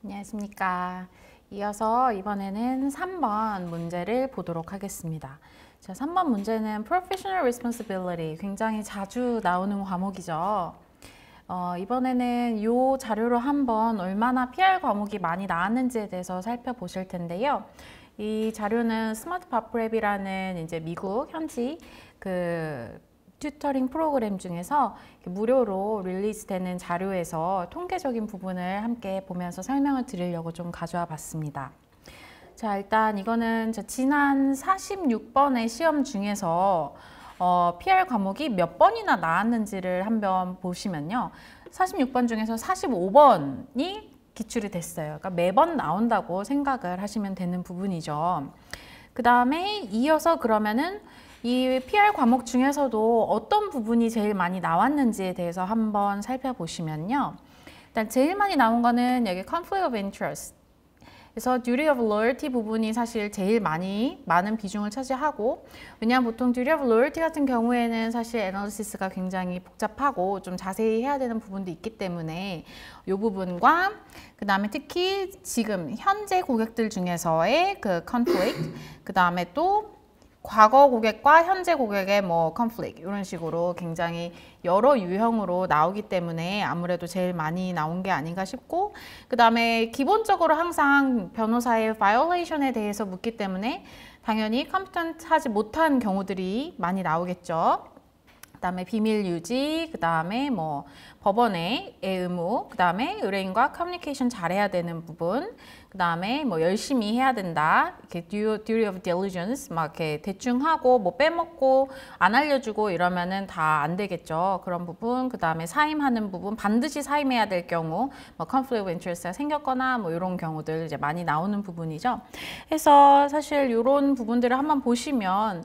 안녕하십니까. 이어서 이번에는 3번 문제를 보도록 하겠습니다. 자, 3번 문제는 Professional Responsibility, 굉장히 자주 나오는 과목이죠. 이번에는 이 자료로 한번 얼마나 PR 과목이 많이 나왔는지에 대해서 살펴보실 텐데요. 이 자료는 스마트 밥프랩이라는 이제 미국 현지 튜터링 프로그램 중에서 무료로 릴리즈되는 자료에서 통계적인 부분을 함께 보면서 설명을 드리려고 좀 가져와 봤습니다. 자, 일단 이거는 지난 46번의 시험 중에서 PR 과목이 몇 번이나 나왔는지를 한번 보시면요. 46번 중에서 45번이 기출이 됐어요. 그러니까 매번 나온다고 생각을 하시면 되는 부분이죠. 그 다음에 이어서 그러면은 이 PR 과목 중에서도 어떤 부분이 제일 많이 나왔는지에 대해서 한번 살펴보시면요. 일단 제일 많이 나온 거는 여기 Conflict of Interest. 그래서 Duty of Loyalty 부분이 사실 제일 많은 비중을 차지하고, 왜냐하면 보통 Duty of Loyalty 같은 경우에는 사실 애널리시스가 굉장히 복잡하고 좀 자세히 해야 되는 부분도 있기 때문에 이 부분과 그 다음에 특히 지금 현재 고객들 중에서의 그 conflict, 그 다음에 또 과거 고객과 현재 고객의 conflict 이런 식으로 굉장히 여러 유형으로 나오기 때문에 아무래도 제일 많이 나온 게 아닌가 싶고, 그 다음에 기본적으로 항상 변호사의 violation에 대해서 묻기 때문에 당연히 컴피턴트하지 못한 경우들이 많이 나오겠죠. 그 다음에 비밀 유지, 그 다음에 법원의 의무, 그 다음에 의뢰인과 커뮤니케이션 잘해야 되는 부분, 그 다음에 열심히 해야 된다, 이렇게 duty of diligence 막 이렇게 대충 하고 빼먹고 안 알려주고 이러면은 다 안 되겠죠. 그런 부분, 그 다음에 사임하는 부분, 반드시 사임해야 될 경우, conflict of interest가 생겼거나 이런 경우들 이제 많이 나오는 부분이죠. 그래서 사실 이런 부분들을 한번 보시면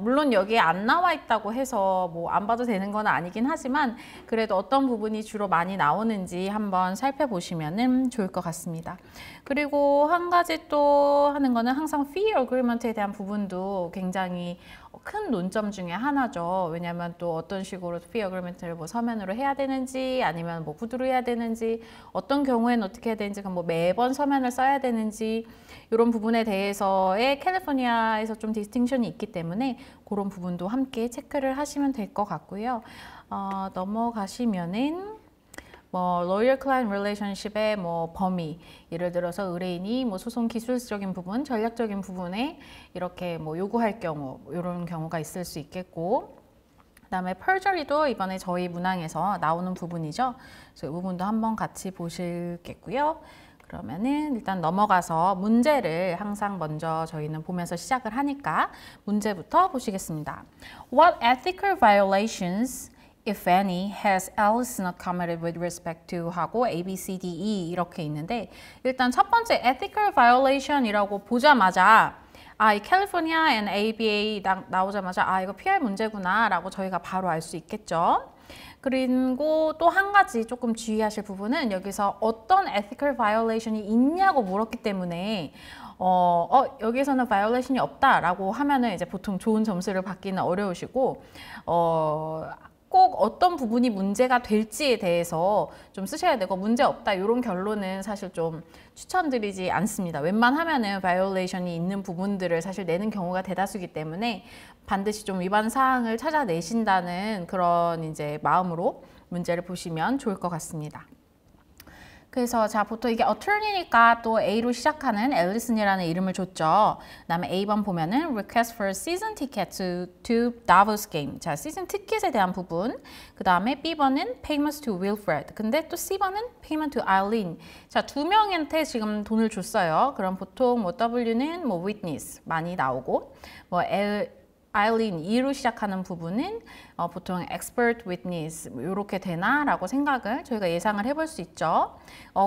물론 여기에 안 나와 있다고 해서 안 봐도 되는 건 아니긴 하지만 그래도 어떤 부분이 주로 많이 나오는지 한번 살펴보시면 좋을 것 같습니다. 그리고 한 가지 또 하는 거는 항상 fee agreement에 대한 부분도 굉장히 큰 논점 중에 하나죠. 왜냐하면 또 어떤 식으로 fee agreement를 서면으로 해야 되는지 아니면 구두로 해야 되는지, 어떤 경우에는 어떻게 해야 되는지, 매번 서면을 써야 되는지 이런 부분에 대해서의 캘리포니아에서 좀 디스팅션이 있기 때문에 그런 부분도 함께 체크를 하시면 될 것 같고요. 넘어가시면은 lawyer client relationship의 범위, 예를 들어서 의뢰인이 소송 기술적인 부분, 전략적인 부분에 이렇게 요구할 경우, 이런 경우가 있을 수 있겠고, 그 다음에 perjury도 이번에 저희 문항에서 나오는 부분이죠. 그래서 이 부분도 한번 같이 보실겠고요. 그러면은 일단 넘어가서 문제를 항상 먼저 저희는 보면서 시작을 하니까 문제부터 보시겠습니다. What ethical violations, if any, has Alice not committed with respect to 하고 A, B, C, D, E 이렇게 있는데, 일단 첫 번째 ethical violation이라고 보자마자 이 캘리포니아 and ABA 나오자마자 이거 PR 문제구나 라고 저희가 바로 알 수 있겠죠. 그리고 또 한 가지 조금 주의하실 부분은 여기서 어떤 ethical violation이 있냐고 물었기 때문에 여기서는 violation이 없다라고 하면은 이제 보통 좋은 점수를 받기는 어려우시고, 꼭 어떤 부분이 문제가 될지에 대해서 좀 쓰셔야 되고, 문제 없다 이런 결론은 사실 좀 추천드리지 않습니다. 웬만하면은 바이올레이션이 있는 부분들을 사실 내는 경우가 대다수이기 때문에 반드시 좀 위반 사항을 찾아내신다는 그런 이제 마음으로 문제를 보시면 좋을 것 같습니다. 그래서 보통 이게 attorney니까 또 A로 시작하는 앨리슨이라는 이름을 줬죠. 그 다음에 A번 보면은 request for season ticket to Davos game. 자, 시즌 티켓에 대한 부분. 그 다음에 B번은 payments to Wilfred. 근데 또 C번은 payment to Eileen. 자, 두 명한테 지금 돈을 줬어요. 그럼 보통 W는 witness 많이 나오고, Eileen, E로 시작하는 부분은 보통 expert witness 이렇게 되나라고 생각을 저희가 예상을 해볼 수 있죠.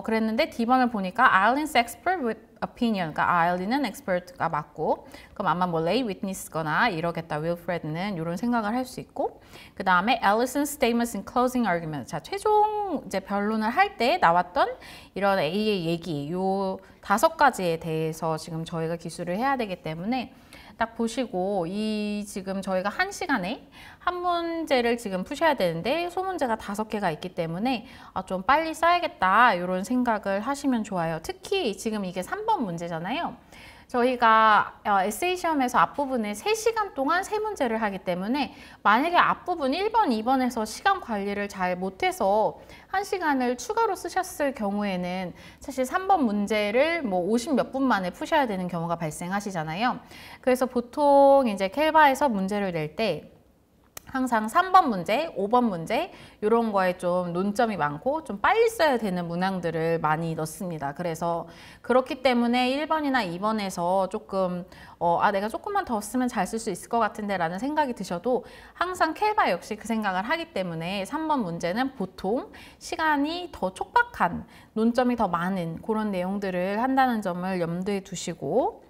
그랬는데 D번을 보니까 Eileen's expert with opinion, 그러니까 Eileen은 expert가 맞고, 그럼 아마 lay witness거나 이러겠다. Wilfred는 이런 생각을 할 수 있고, 그 다음에 Allison's statements in closing argument. 자, 최종 이제 변론을 할 때 나왔던 이런 A의 얘기, 요 5가지에 대해서 지금 저희가 기술을 해야 되기 때문에 딱 보시고 이 지금 저희가 1시간에 한 문제를 지금 푸셔야 되는데 소문제가 5개가 있기 때문에 좀 빨리 써야겠다 이런 생각을 하시면 좋아요. 특히 지금 이게 3번 문제잖아요. 저희가 에세이 시험에서 앞부분에 3시간 동안 3문제를 하기 때문에 만약에 앞부분 1번, 2번에서 시간 관리를 잘 못해서 1시간을 추가로 쓰셨을 경우에는 사실 3번 문제를 뭐 50 몇 분 만에 푸셔야 되는 경우가 발생하시잖아요. 그래서 보통 이제 캘바에서 문제를 낼 때 항상 3번 문제, 5번 문제 이런 거에 좀 논점이 많고 좀 빨리 써야 되는 문항들을 많이 넣습니다. 그래서 그렇기 때문에 1번이나 2번에서 조금 내가 조금만 더 쓰면 잘 쓸 수 있을 것 같은데 라는 생각이 드셔도 항상 캘바 역시 그 생각을 하기 때문에 3번 문제는 보통 시간이 더 촉박한, 논점이 더 많은 그런 내용들을 한다는 점을 염두에 두시고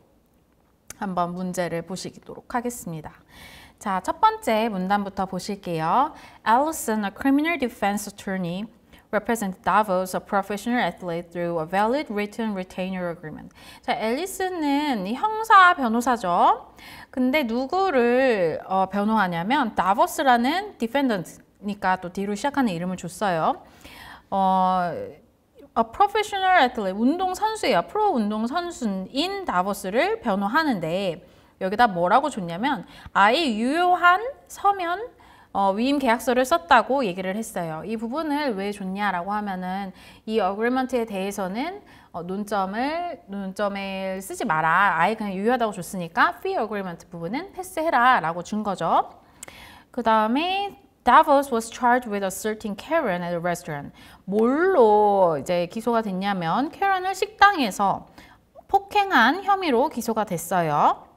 한번 문제를 보시도록 하겠습니다. 자, 첫 번째 문단부터 보실게요. Allison, a criminal defense attorney, represents Davos, a professional athlete, through a valid written retainer agreement. 자, 앨리스는 형사 변호사죠. 근데 누구를 변호하냐면 다보스라는 디펜던트니까 또 D로 시작하는 이름을 줬어요. A professional athlete, 운동선수예요. 프로 운동선수인 다보스를 변호하는데 여기다 뭐라고 줬냐면 아예 유효한 서면 위임 계약서를 썼다고 얘기를 했어요. 이 부분을 왜 줬냐라고 하면은 이 어그리먼트에 대해서는 논점을 쓰지 마라. 아예 그냥 유효하다고 줬으니까 fee agreement 부분은 패스해라 라고 준 거죠. 그 다음에 Davos was charged with assaulting Karen at a restaurant. 뭘로 이제 기소가 됐냐면 Karen을 식당에서 폭행한 혐의로 기소가 됐어요.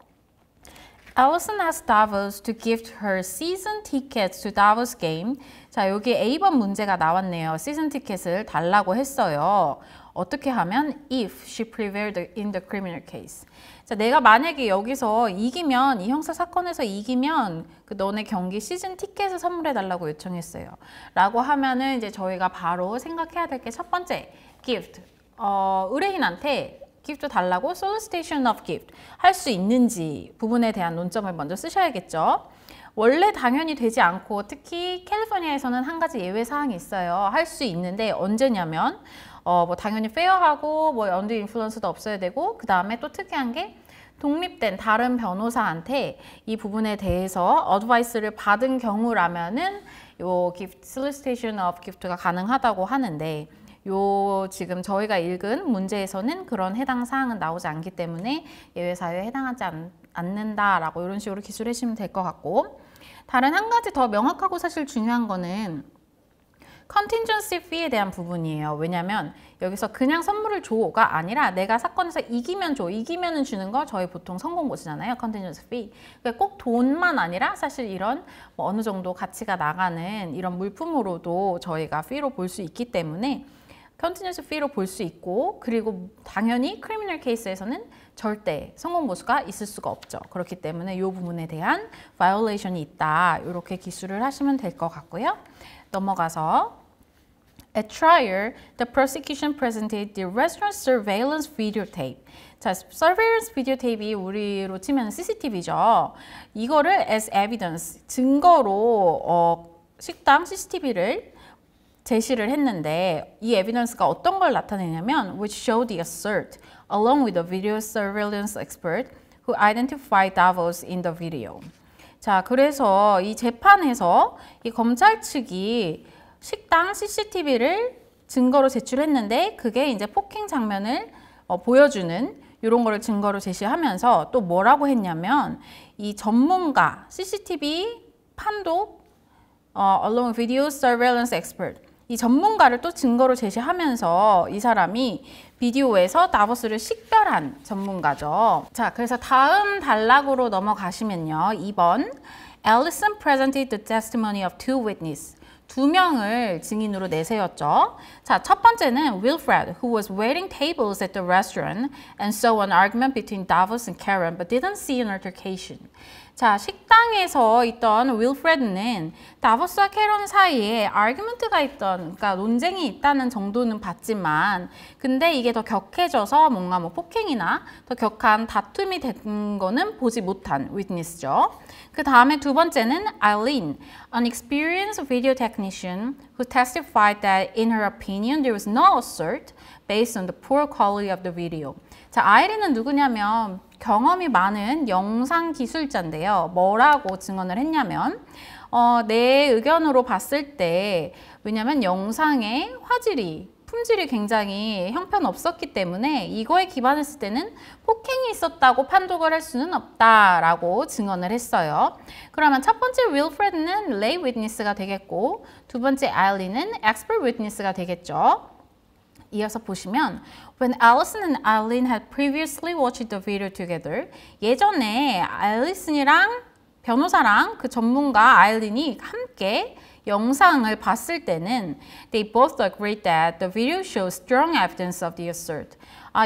Allison asked Davos to gift her season tickets to Davos game. 자, 여기 A번 문제가 나왔네요. 시즌 티켓을 달라고 했어요. 어떻게 하면 if she prevailed in the criminal case. 자, 내가 만약에 여기서 이기면, 이 형사 사건에서 이기면 그 너네 경기 시즌 티켓을 선물해 달라고 요청했어요. 라고 하면은 이제 저희가 바로 생각해야 될 게 첫 번째, gift. 의뢰인한테 기프트 달라고 solicitation of gift 할 수 있는지 부분에 대한 논점을 먼저 쓰셔야겠죠. 원래 당연히 되지 않고 특히 캘리포니아에서는 한 가지 예외 사항이 있어요. 할 수 있는데 언제냐면 뭐 당연히 페어하고 뭐 언더 인플루언스도 없어야 되고 그 다음에 또 특이한 게 독립된 다른 변호사한테 이 부분에 대해서 어드바이스를 받은 경우라면은 요 gift, solicitation of gift가 가능하다고 하는데 요 지금 저희가 읽은 문제에서는 그런 해당 사항은 나오지 않기 때문에 예외 사유에 해당하지 않는다라고 이런 식으로 기술해 주시면 될 것 같고 다른 한 가지 더 명확하고 사실 중요한 거는 contingency fee에 대한 부분이에요. 왜냐면 여기서 그냥 선물을 줘가 아니라 내가 사건에서 이기면 줘. 이기면은 주는 거 저희 보통 성공고시잖아요. contingency fee. 그러니까 꼭 돈만 아니라 사실 이런 뭐 어느 정도 가치가 나가는 이런 물품으로도 저희가 fee로 볼 수 있기 때문에 컨티뉴스 피로 볼 수 있고 그리고 당연히 크리미널 케이스에서는 절대 성공 보수가 있을 수가 없죠. 그렇기 때문에 이 부분에 대한 바이올레이션이 있다. 이렇게 기술을 하시면 될 것 같고요. 넘어가서 At trial, the prosecution presented the restaurant surveillance videotape. 자, surveillance videotape이 우리로 치면 CCTV죠. 이거를 as evidence, 증거로 식당 CCTV를 제시를 했는데 이 에비던스가 어떤 걸 나타내냐면 which showed the assault along with the video surveillance expert who identified Davos in the video. 자, 그래서 이 재판에서 이 검찰 측이 식당 CCTV를 증거로 제출했는데 그게 이제 폭행 장면을 보여주는 이런 거를 증거로 제시하면서 또 뭐라고 했냐면 이 전문가 CCTV 판독 along with video surveillance expert 이 전문가를 또 증거로 제시하면서 이 사람이 비디오에서 다보스를 식별한 전문가죠. 자, 그래서 다음 단락으로 넘어가시면요. 2번 Allison presented the testimony of two witnesses. 2명을 증인으로 내세웠죠. 자, 첫 번째는 Wilfred, who was waiting tables at the restaurant and saw an argument between Davos and Karen, but didn't see an altercation. 자, 식당에서 있던 윌프레드는 다보스와 캐런 사이에 아규먼트가 있던, 그러니까 논쟁이 있다는 정도는 봤지만, 근데 이게 더 격해져서 뭔가 뭐 폭행이나 더 격한 다툼이 된 거는 보지 못한 witness죠. 그 다음에 두 번째는 Eileen, an experienced video technician who testified that in her opinion there was no assault based on the poor quality of the video. 자, 아이린은 누구냐면 경험이 많은 영상 기술자인데요. 뭐라고 증언을 했냐면 내 의견으로 봤을 때 왜냐면 영상의 품질이 굉장히 형편없었기 때문에 이거에 기반했을 때는 폭행이 있었다고 판독을 할 수는 없다라고 증언을 했어요. 그러면 첫 번째 윌프레드는 lay witness가 되겠고 두 번째 아일린은 expert witness가 되겠죠. 이어서 보시면 When Allison and Eileen had previously watched the video together 예전에 알리슨이랑 변호사랑 그 전문가 아일린이 함께 영상을 봤을 때는 They both agreed that the video shows strong evidence of the assault.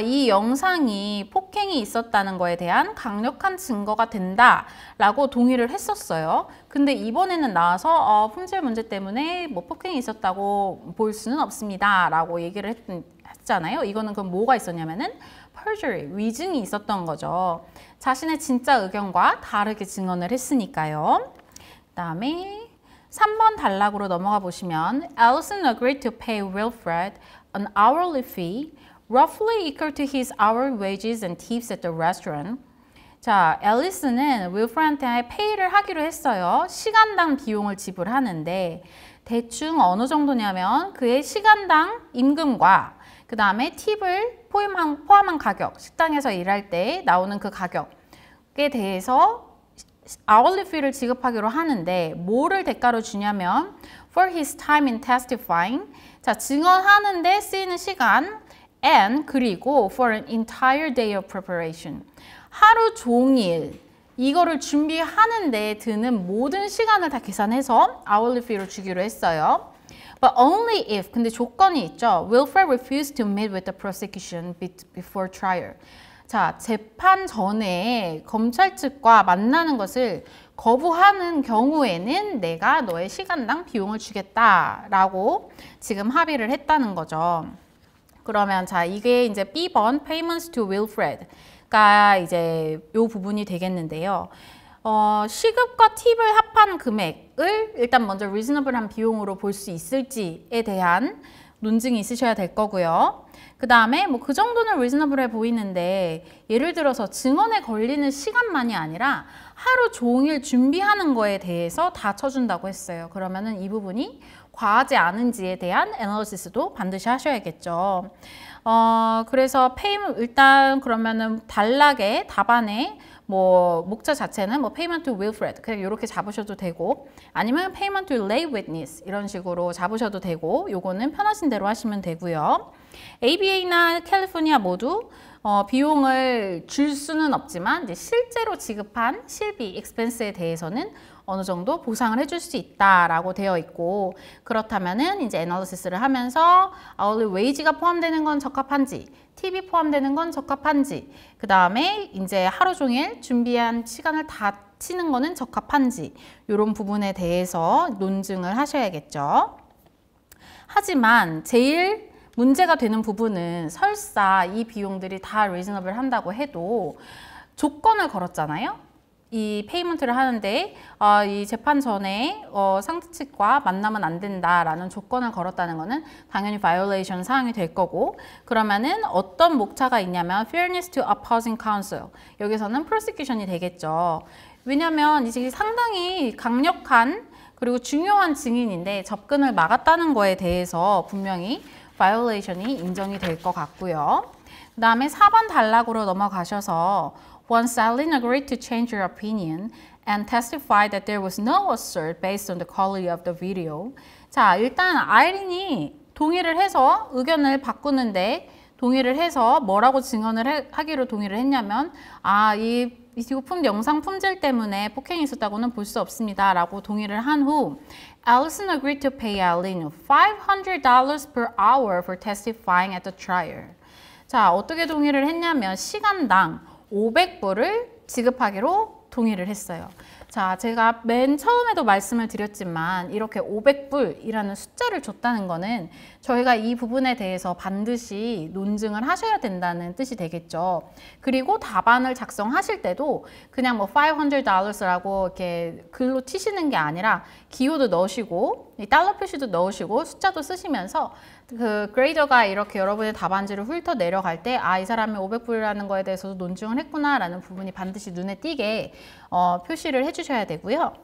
이 영상이 폭행이 있었다는 거에 대한 강력한 증거가 된다라고 동의를 했었어요. 근데 이번에는 나와서 품질 문제 때문에 뭐 폭행이 있었다고 볼 수는 없습니다라고 얘기를 했잖아요. 이거는 그럼 뭐가 있었냐면은 perjury, 위증이 있었던 거죠. 자신의 진짜 의견과 다르게 증언을 했으니까요. 그 다음에 3번 단락으로 넘어가 보시면 Allison agreed to pay Wilfred an hourly fee roughly equal to his hourly wages and tips at the restaurant. 자, 앨리스는 윌프레드한테 페이를 하기로 했어요. 시간당 비용을 지불하는데 대충 어느 정도냐면 그의 시간당 임금과 그 다음에 팁을 포함한 가격, 식당에서 일할 때 나오는 그 가격에 대해서 hourly fee를 지급하기로 하는데 뭐를 대가로 주냐면 for his time in testifying, 자 증언하는데 쓰이는 시간 and 그리고 for an entire day of preparation, 하루 종일 이거를 준비하는 데 드는 모든 시간을 다 계산해서 hourly fee를 주기로 했어요. But only if, 근데 조건이 있죠. Wilfred refused to meet with the prosecution before trial. 자, 재판 전에 검찰 측과 만나는 것을 거부하는 경우에는 내가 너의 시간당 비용을 주겠다라고 지금 합의를 했다는 거죠. 그러면 자, 이게 이제 B번 payments to Wilfred가 이제 요 부분이 되겠는데요. 시급과 팁을 합한 금액을 일단 먼저 reasonable한 비용으로 볼 수 있을지에 대한 논증이 있으셔야 될 거고요. 그 다음에 뭐 그 정도는 reasonable해 보이는데 예를 들어서 증언에 걸리는 시간만이 아니라 하루 종일 준비하는 거에 대해서 다 쳐준다고 했어요. 그러면은 이 부분이 과하지 않은지에 대한 애널리시스도 반드시 하셔야겠죠. 그래서 일단 그러면은 단락에 답안에 뭐 목차 자체는 뭐 payment to Wilfred 그냥 이렇게 잡으셔도 되고 아니면 payment to lay witness 이런 식으로 잡으셔도 되고 요거는 편하신 대로 하시면 되고요. ABA나 캘리포니아 모두 비용을 줄 수는 없지만 이제 실제로 지급한 실비 expense에 대해서는 어느 정도 보상을 해줄 수 있다라고 되어 있고 그렇다면은 이제 애널리시스를 하면서 hourly wage가 포함되는 건 적합한지 팁이 포함되는 건 적합한지 그 다음에 이제 하루 종일 준비한 시간을 다 치는 거는 적합한지 이런 부분에 대해서 논증을 하셔야겠죠. 하지만 제일 문제가 되는 부분은 설사 이 비용들이 다 reasonable 한다고 해도 조건을 걸었잖아요. 이 페이먼트를 하는데 이 재판 전에 상대 측과 만나면 안 된다라는 조건을 걸었다는 것은 당연히 바이올레이션 사항이 될 거고 그러면은 어떤 목차가 있냐면 fairness to opposing counsel 여기서는 prosecution이 되겠죠. 왜냐하면 이제 상당히 강력한 그리고 중요한 증인인데 접근을 막았다는 거에 대해서 분명히 바이올레이션이 인정이 될 것 같고요. 그 다음에 4번 단락으로 넘어가셔서 Once Eileen agreed to change her opinion and testified that there was no assault based on the quality of the video. 자, 일단 아이린이 동의를 해서 의견을 바꾸는데 동의를 해서 뭐라고 증언을 하기로 동의를 했냐면 이 비디오품 영상 품질 때문에 폭행이 있었다고는 볼 수 없습니다 라고 동의를 한 후 Allison agreed to pay Eileen $500 per hour for testifying at the trial. 자, 어떻게 동의를 했냐면 시간당 $500을 지급하기로 동의를 했어요. 자, 제가 맨 처음에도 말씀을 드렸지만 이렇게 500불이라는 숫자를 줬다는 거는 저희가 이 부분에 대해서 반드시 논증을 하셔야 된다는 뜻이 되겠죠. 그리고 답안을 작성하실 때도 그냥 뭐 $500라고 이렇게 글로 치시는 게 아니라 기호도 넣으시고 이 달러 표시도 넣으시고 숫자도 쓰시면서 그 그레이더가 이렇게 여러분의 답안지를 훑어 내려갈 때 아, 이 사람이 500불이라는 거에 대해서도 논증을 했구나 라는 부분이 반드시 눈에 띄게 표시를 해주셔야 되고요.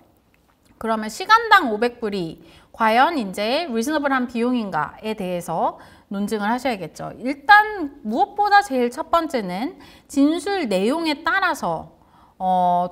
그러면 시간당 500불이 과연 이제 리즈너블한 비용인가에 대해서 논증을 하셔야겠죠. 일단 무엇보다 제일 첫 번째는 진술 내용에 따라서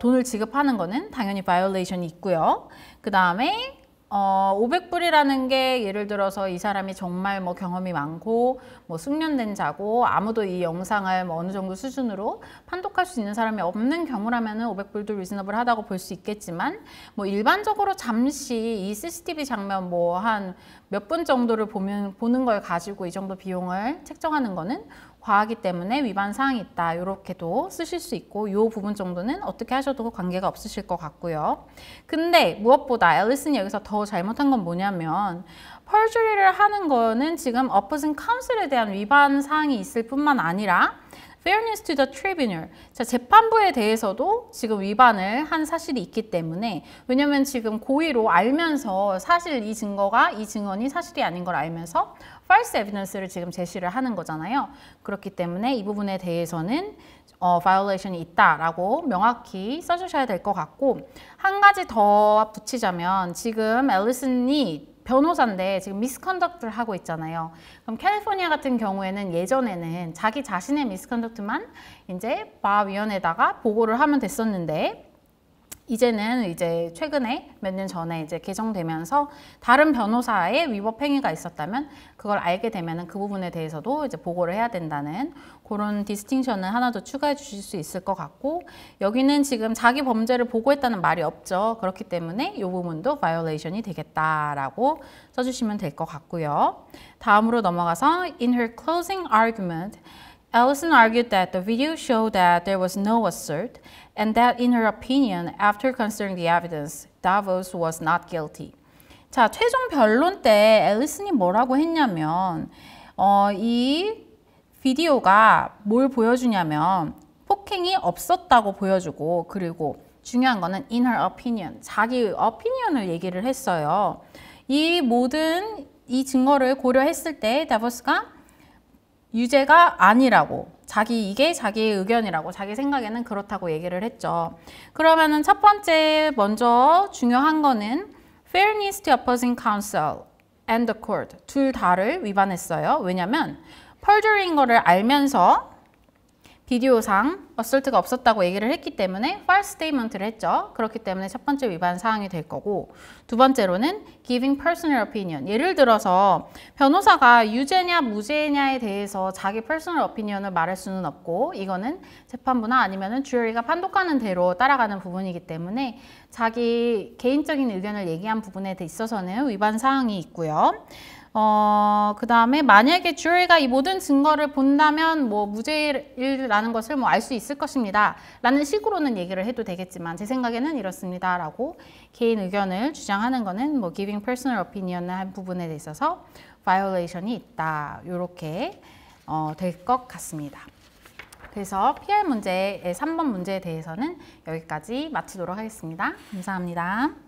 돈을 지급하는 거는 당연히 바이올레이션이 있고요. 그 다음에 500불이라는 게 예를 들어서 이 사람이 정말 뭐 경험이 많고 뭐 숙련된 자고 아무도 이 영상을 뭐 어느 정도 수준으로 판독할 수 있는 사람이 없는 경우라면은 500불도 리즈너블하다고 볼 수 있겠지만 뭐 일반적으로 잠시 이 CCTV 장면 뭐 한 몇 분 정도를 보는 걸 가지고 이 정도 비용을 책정하는 거는 과하기 때문에 위반 사항이 있다. 이렇게도 쓰실 수 있고 이 부분 정도는 어떻게 하셔도 관계가 없으실 것 같고요. 근데 무엇보다 앨리슨이 여기서 더 잘못한 건 뭐냐면 perjury를 하는 거는 지금 opposing counsel에 대한 위반 사항이 있을 뿐만 아니라 fairness to the tribunal. 자, 재판부에 대해서도 지금 위반을 한 사실이 있기 때문에 왜냐면 지금 고의로 알면서 사실 이 증언이 사실이 아닌 걸 알면서 false evidence를 지금 제시를 하는 거잖아요. 그렇기 때문에 이 부분에 대해서는 violation이 있다라고 명확히 써주셔야 될 것 같고 한 가지 더 붙이자면 지금 앨리슨이 변호사인데 지금 미스컨덕트를 하고 있잖아요. 그럼 캘리포니아 같은 경우에는 예전에는 자기 자신의 미스컨덕트만 이제 바위원회에다가 보고를 하면 됐었는데 이제는 이제 최근에 몇 년 전에 이제 개정되면서 다른 변호사의 위법 행위가 있었다면 그걸 알게 되면은 그 부분에 대해서도 이제 보고를 해야 된다는 그런 디스팅션을 하나 더 추가해 주실 수 있을 것 같고 여기는 지금 자기 범죄를 보고했다는 말이 없죠. 그렇기 때문에 이 부분도 바이올레이션이 되겠다라고 써주시면 될 것 같고요. 다음으로 넘어가서 in her closing argument Ellison argued that the video showed that there was no assault and that in her opinion, after considering the evidence, Davos was not guilty. 자, 최종 변론 때 앨리슨이 뭐라고 했냐면 이 비디오가 뭘 보여주냐면 폭행이 없었다고 보여주고 그리고 중요한 거는 in her opinion, 자기 opinion을 얘기를 했어요. 이 모든 이 증거를 고려했을 때 다보스가 유죄가 아니라고 이게 자기의 의견이라고 자기 생각에는 그렇다고 얘기를 했죠. 그러면은 첫 번째 먼저 중요한 거는 fairness to opposing counsel and the court 둘 다를 위반했어요. 왜냐면 perjury인 거를 알면서 비디오상 어설트가 없었다고 얘기를 했기 때문에 false statement를 했죠. 그렇기 때문에 첫 번째 위반 사항이 될 거고 두 번째로는 giving personal opinion. 예를 들어서 변호사가 유죄냐 무죄냐에 대해서 자기 personal opinion을 말할 수는 없고 이거는 재판부나 아니면은 주리가 판독하는 대로 따라가는 부분이기 때문에 자기 개인적인 의견을 얘기한 부분에 있어서는 위반 사항이 있고요. 그 다음에 만약에 주리가 이 모든 증거를 본다면 뭐 무죄라는 것을 뭐 알 수 있을 것입니다. 라는 식으로는 얘기를 해도 되겠지만 제 생각에는 이렇습니다. 라고 개인 의견을 주장하는 거는 뭐 giving personal opinion을 한 부분에 있어서 violation이 있다. 이렇게 될 것 같습니다. 그래서 PR 문제의 3번 문제에 대해서는 여기까지 마치도록 하겠습니다. 감사합니다.